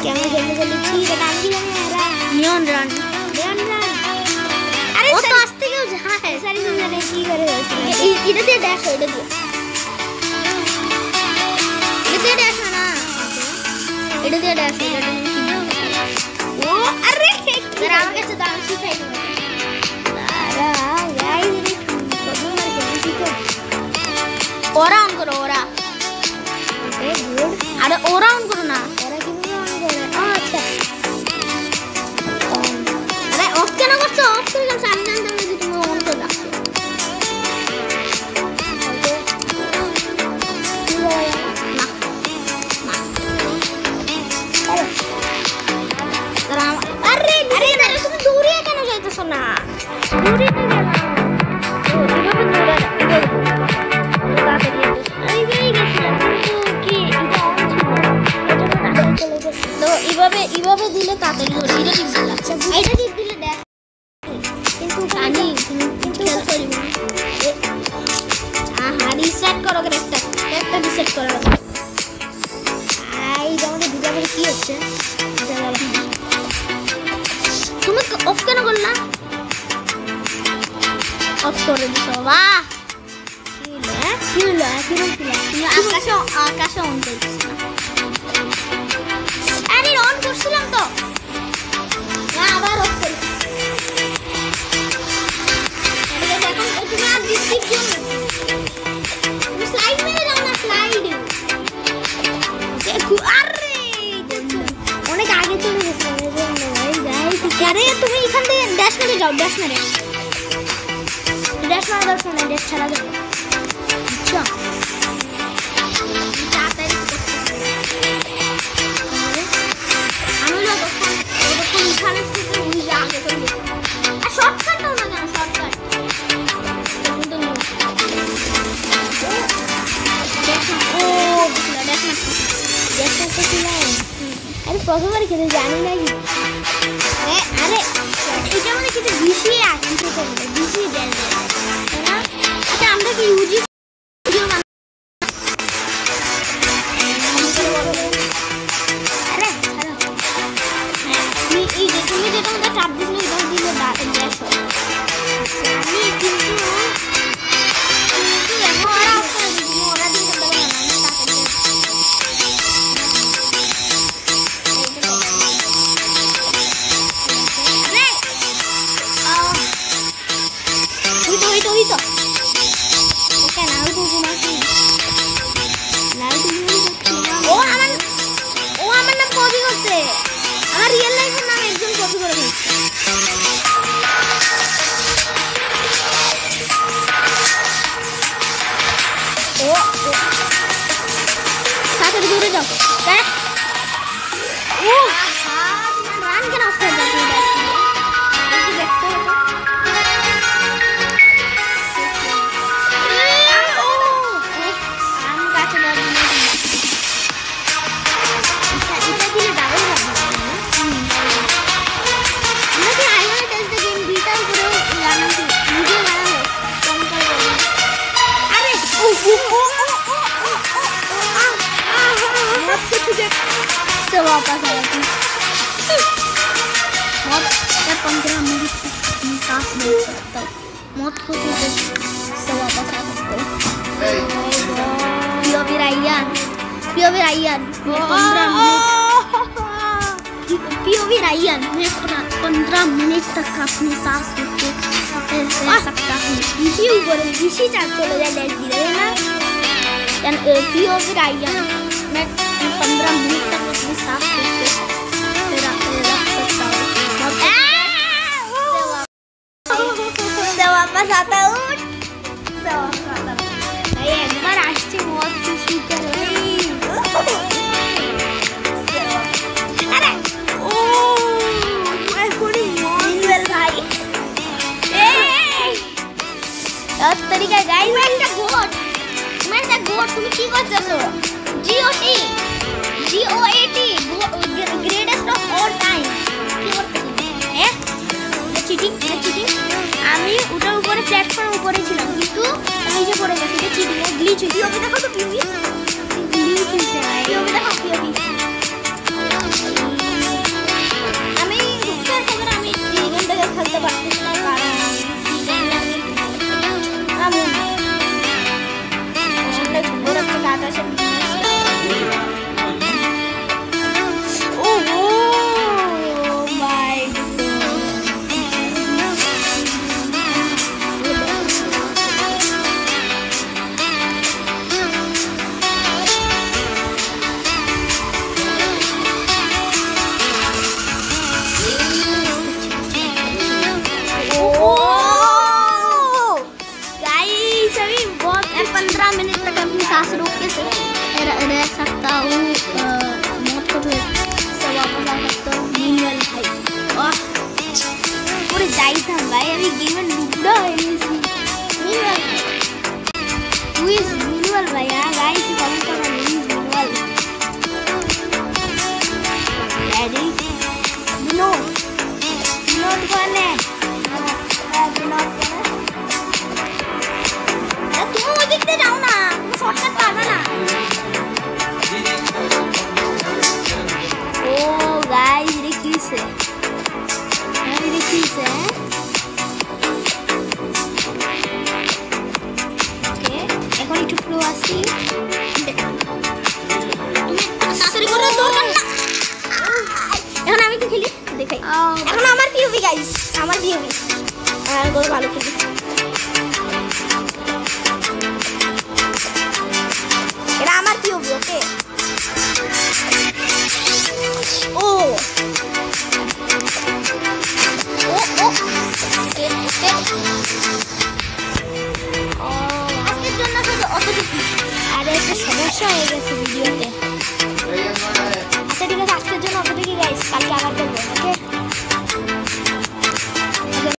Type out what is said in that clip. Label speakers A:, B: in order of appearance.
A: কেমন গেমে বলেছি এটা নাম কি জানি এরা
B: নিয়ন রান
A: আরে
B: ও তো আস্তে কেউ যায়
A: সারি জানে কি করে হচ্ছে
B: এটা দিয়ে ড্যাশ এটা দিয়ে ড্যাশ না এটা দিয়ে ড্যাশ
A: ও আরে
B: যারা আমার কাছে দাম শিখাই দেবো
A: তারা গাইস রে প্রথমবার খেলেছি তো
B: ওরা অন করো ওরা
A: ওকে গুড
B: আরে ওরা অন করো না
A: ওরা কিভাবে অন করে আচ্ছা
B: আরে অফ কেন করছো অফ করে গেছে আমি জানতাম না যে তুমি অন করে রাখছো
A: আরে আরে তুমি দৌড়িয়ে কেন যাইতেছো না দৌড়িয়ে তো গেলাম ও এভাবে দৌড়া
B: এইভাবে দিলে তাড়াতাড়ি ধরে এটা ঠিক দিলা
A: আচ্ছা
B: এটা ঠিক দিলে দেখ
A: কিন্তু
B: জানি তুমি খেল করিব রিসেট করো একটা রিসেট করো
A: আই তোমাদের বিজাবের কি হচ্ছে
B: তুমি অফ কেন করলা অফ করে দিছো বাহ
A: কি হলো
B: তুমি আকাশে অন করছিস আরে অন করছিলাম তো না আবার অফ করি এখন তুমি আর ডিপ তুমি স্লাইড মেরে যাও না স্লাইড
A: দেখো আরে অনেক আগে চলে গেছে ভাই গাইস
B: আরে তুমি এখান থেকে ড্যাশ মেরে যাও ড্যাশ মারা দরকার নেই ড্যাশ ছাড়া যাবে আচ্ছা তাড়াতাড়ি আমি যতক্ষণ এখানে থেকে বুঝে আগে চলে আর শর্টকাট দাও না কেন শর্টকাট
A: আমি প্রথমবার খেতে জানি না কি
B: আরে এটা মানে কিছু বিষিয়ে আছে বিষিয়ে দেন না আচ্ছা আমরা কি ইউজি আরে এই যে তুমি যেটা ওটা চাপ দিলে এটা দিলে ড্যাশ হয় আমি কিন্তু এখন ওরা অফ করে দিই ওরা দিয়ে করতে পারবে না ওই তো ওকে না ওই তো ও আমার নাম কপি করছে আমার রিয়েল লাইফের নাম একজন কপি করে দিচ্ছে ও তাড়াতাড়ি দূরে যাও দেখ ও রান কেন অফ করে যাচ্ছে দেখতে হতো वापस आया थी मौत या 15 मिनट तक सांस ले सकता हूँ मौत को तो से वापस आ सकते हो पियोवी रायन 15 मिनट तक अपनी सांस रख सकता हूँ इसी ऊपर इसी चार चले जाए डैश दिले ना पियोवी रायन मैं 15 मिनट तक अपनी सांस रख सकता हूँ से वापस आता हूँ एक बार आश्चर्य बहुत खुशी कर अरे ओ भाई तरीका गाइस मैं गोट तुम की करतेছো GOAT greatest of all time কি করতেছো হ্যাঁ চিটিং আমি ওটার উপরে প্ল্যাটফর্মের উপরে ছিলাম কিন্তু আমি নিচে পড়ে গেছি এটা চিটিং এ গ্লিচ হইছে পিওভি দেখো তো পিওভি গ্লিচ হইছে পিওভি দেখো পিওভি ভাই আমি গেমের লুবড়া হয়ে গেছি। Who is Minual ভাইয়া? Guys, comment করুন who is Minual? Ready? Vinod कौन है? विनोद कौन है? तुम वो दिखते जाओ ना, तुम शॉर्टकट पाना ना। ओ गाइस ये किस है? ये किस है? ओके, এখন একটু প্রো আসি। তুমি তাড়াতাড়ি করে দৌড় না। এখন আমি কি খেলি দেখাই। এখন আমার পিওভি গাইস, আমার পিওভি। আর গোল ভালো খেলি। এটা আমার পিওভি, ওকে।